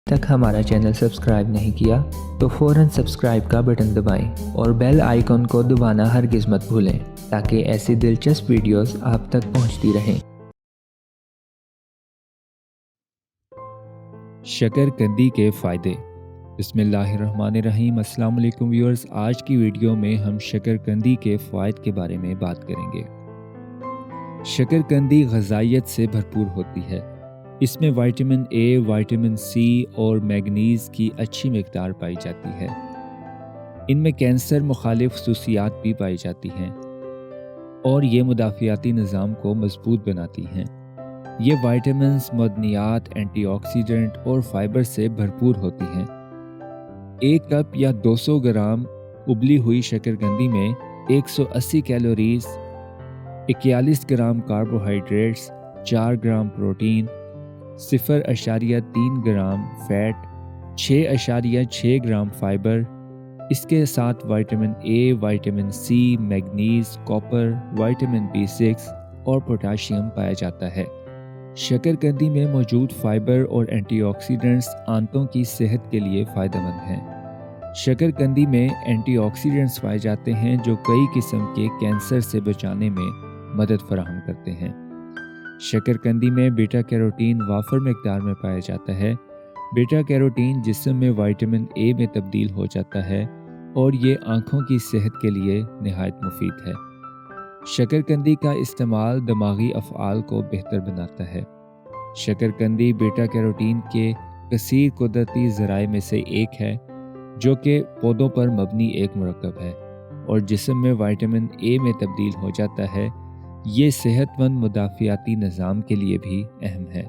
तक हमारा channel subscribe नहीं किया तो फ़ौरन सब्सक्राइब का बटन दबाएं और बेल आइकन को दबाना हरगिज़ मत भूलें ताकि ऐसी दिलचस्प वीडियोस आप तक पहुंचती रहें। शकरकंदी के फ़ायदे। बिस्मिल्लाहिर्रहमानिर्रहीम। अस्सलाम वालेकुम व्यूअर्स, आज की वीडियो में हम शकरकंदी के फ़वाइद के बारे में बात करेंगे। शकरकंदी ग़िज़ाइयत से भरपूर होती है। इसमें विटामिन ए, विटामिन सी और मैग्नीज़ की अच्छी मिक़दार पाई जाती है। इनमें कैंसर मुखालिफ ख़ुसूसियात भी पाई जाती हैं और ये मुदाफ़ियाती निज़ाम को मज़बूत बनाती हैं। ये विटामिन्स, मदनियात, एंटीऑक्सीडेंट और फाइबर से भरपूर होती हैं। 1 कप या 200 ग्राम उबली हुई शकरकंदी में 180 calories, 41 gram carbohydrates, 4 gram protein, 0.3 gram fat, 6.6 gram fibre. इसके साथ vitamin A, vitamin C, manganese, copper, vitamin B6 और पोटाशियम पाया जाता है। शकरकंदी में मौजूद फाइबर और एंटीऑक्सीडेंट्स आंतों की सेहत के लिए फ़ायदेमंद हैं। शकरकंदी में एंटीऑक्सीडेंट्स पाए जाते हैं जो कई किस्म के कैंसर से बचाने में मदद फराहम करते हैं। शकरकंदी में बीटा कैरोटीन वाफर मिक़दार में पाया जाता है। बीटा कैरोटीन जिस्म में विटामिन ए में तब्दील हो जाता है और ये आँखों की सेहत के लिए निहायत मुफीद है। शकरकंदी का इस्तेमाल दिमागी अफ़आल को बेहतर बनाता है। शकरकंदी बीटा कैरोटीन के कसीर कुदरती ज़राए में से एक है जो कि पौधों पर मबनी एक मुरक्कब है और जिस्म में विटामिन ए में तब्दील हो जाता है। ये सेहतमंद मुदाफ़ियाती निज़ाम के लिए भी अहम है।